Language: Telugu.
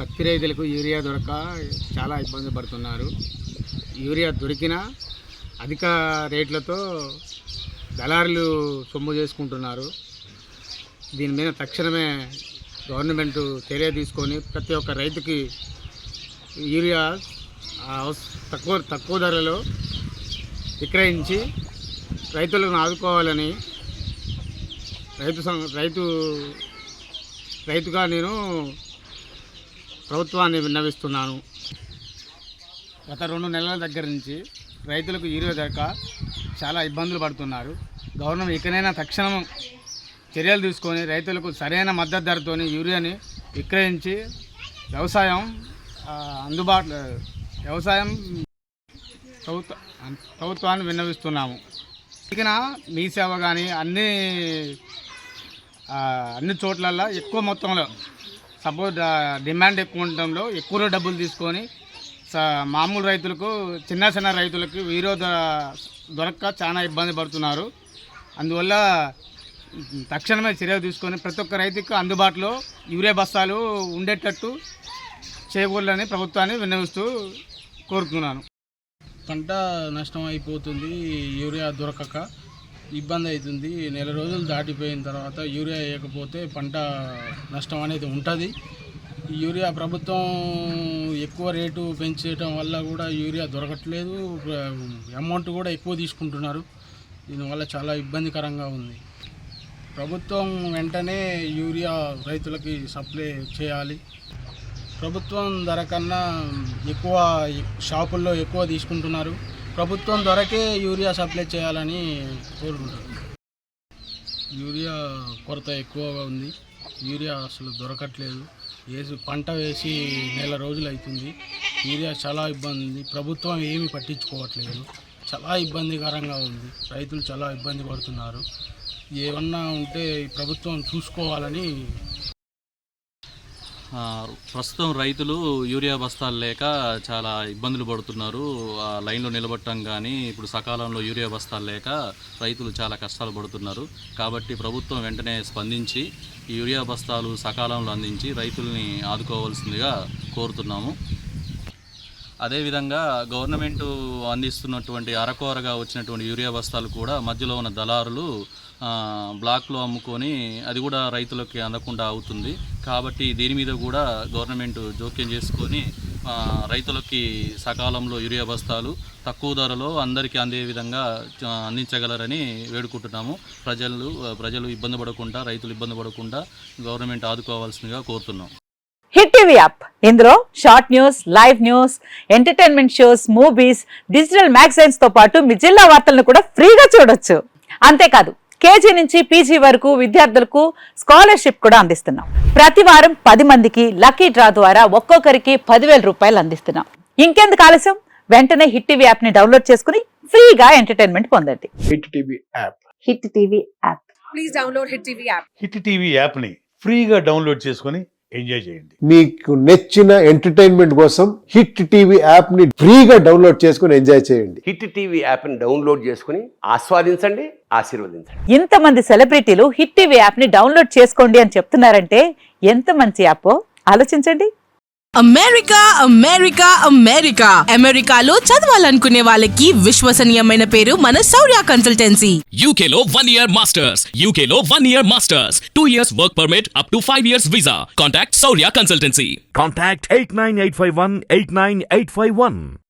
పత్తి రైతులకు యూరియా దొరక చాలా ఇబ్బంది పడుతున్నారు. యూరియా దొరికినా అధిక రేట్లతో దళారులు సొమ్ము చేసుకుంటున్నారు. దీని మీద తక్షణమే గవర్నమెంట్ చర్య తీసుకొని ప్రతి ఒక్క రైతుకి యూరియా తక్కువ ధరలో విక్రయించి రైతులను ఆదుకోవాలని రైతుగా నేను ప్రభుత్వాన్ని విన్నవిస్తున్నాను. గత 2 నెలల దగ్గర నుంచి రైతులకు యూరియా దొరక చాలా ఇబ్బందులు పడుతున్నారు. గవర్నమెంట్ ఇకనైనా తక్షణం చర్యలు తీసుకొని రైతులకు సరైన మద్దతు ధరతో యూరియాని విక్రయించి ప్రభుత్వాన్ని విన్నవిస్తున్నాము. ఇక మీ సేవ కానీ అన్ని చోట్లల్లో ఎక్కువ మొత్తంలో సపోజ్ డిమాండ్ ఎక్కువ ఉండటంలో ఎక్కువ డబ్బులు తీసుకొని మామూలు రైతులకు చిన్న రైతులకు యూరియా దొరక్క చాలా ఇబ్బంది పడుతున్నారు. అందువల్ల తక్షణమే చర్యలు తీసుకొని ప్రతి ఒక్క రైతుకు అందుబాటులో యూరియా బస్తాలు ఉండేటట్టు చేయకూడదని ప్రభుత్వాన్ని విన్నవిస్తూ కోరుతున్నాను. పంట నష్టం అయిపోతుంది. యూరియా దొరకక ఇబ్బంది అవుతుంది. నెల రోజులు దాటిపోయిన తర్వాత యూరియా వేయకపోతే పంట నష్టం అనేది ఉంటుంది. యూరియా ప్రభుత్వం ఎక్కువ రేటు పెంచడం వల్ల కూడా యూరియా దొరకట్లేదు. అమౌంట్ కూడా ఎక్కువ తీసుకుంటున్నారు. దీనివల్ల చాలా ఇబ్బందికరంగా ఉంది. ప్రభుత్వం వెంటనే యూరియా రైతులకి సప్లై చేయాలి. ప్రభుత్వం ధర కన్నా ఎక్కువ షాపుల్లో ఎక్కువ తీసుకుంటున్నారు. ప్రభుత్వం ధరకే యూరియా సప్లై చేయాలని కోరుకుంటున్నారు. యూరియా కొరత ఎక్కువగా ఉంది. యూరియా అసలు దొరకట్లేదు. పంట వేసి నెల రోజులు అవుతుంది. యూరియా చాలా ఇబ్బంది ఉంది. ప్రభుత్వం ఏమీ పట్టించుకోవట్లేదు. చాలా ఇబ్బందికరంగా ఉంది. రైతులు చాలా ఇబ్బంది పడుతున్నారు. ఏమన్నా ఉంటే ప్రభుత్వం చూసుకోవాలని. ప్రస్తుతం రైతులు యూరియా బస్తాలు లేక చాలా ఇబ్బందులు పడుతున్నారు. లైన్లో నిలబడటం కానీ ఇప్పుడు సకాలంలో యూరియా బస్తాలు లేక రైతులు చాలా కష్టాలు పడుతున్నారు. కాబట్టి ప్రభుత్వం వెంటనే స్పందించి యూరియా బస్తాలు సకాలంలో అందించి రైతుల్ని ఆదుకోవాల్సిందిగా కోరుతున్నాము. అదేవిధంగా గవర్నమెంటు అందిస్తున్నటువంటి అరకొరగా వచ్చినటువంటి యూరియా బస్తాలు కూడా మధ్యలో ఉన్న దళారులు బ్లాక్లో అమ్ముకొని అది కూడా రైతులకి అందకుండా అవుతుంది. కాబట్టి దీని మీద కూడా గవర్నమెంట్ జోక్యం చేసుకొని రైతులకి సకాలంలో యూరియా బస్తాలు తక్కువ ధరలో అందరికీ అందే విధంగా అందించగలరని వేడుకుంటున్నాము. ప్రజలు ఇబ్బంది పడకుండా, రైతులు ఇబ్బంది పడకుండా గవర్నమెంట్ ఆదుకోవాల్సిందిగా కోరుతున్నాం. హిట్ టీవీ యాప్, ఇందులో short news, live news, entertainment shows, movies, digital magazines తో పాటు మీ జిల్లా వార్తలను కూడా ఫ్రీగా చూడొచ్చు. అంతేకాదు కేజీ నుంచి పీజీ వరకు విద్యార్థులకు స్కాలర్షిప్ కూడా అందిస్తున్నాం. ప్రతి వారం 10 మందికి లక్కీ డ్రా ద్వారా ఒక్కొక్కరికి 10,000 రూపాయలు అందిస్తున్నాం. ఇంకెందుకు ఆలస్యం, వెంటనే హిట్ టీవీ యాప్ ని డౌన్లోడ్ చేసుకుని ఫ్రీగా ఎంటర్టైన్మెంట్ పొందండి. Hit TV app. Hit TV app. Please download hit TV app. Hit TV app ని ఫ్రీగా డౌన్లోడ్ చేసుకొని ఎంజాయ్ చేయండి. మీకు నచ్చిన ఎంటర్టైన్మెంట్ కోసం హిట్ టీవీ యాప్ ని ఫ్రీగా డౌన్లోడ్ చేసుకుని ఎంజాయ్ చేయండి. హిట్ టీవీ యాప్ ని డౌన్లోడ్ చేసుకుని ఆస్వాదించండి, ఆశీర్వదించండి. ఇంతమంది సెలబ్రిటీలు హిట్ టీవీ యాప్ ని డౌన్లోడ్ చేసుకోండి అని చెప్తున్నారంటే ఎంత మంచి యాప్ ఆలోచించండి. అమెరికాలో చదవాలనుకునే వాళ్ళకి విశ్వసనీయమైన పేరు మన శౌర్య కన్సల్టెన్సీ. UK లో 1 year masters, 2 years work permit up to 5 years visa. Contact Saurya Consultancy. Contact 89851 89851.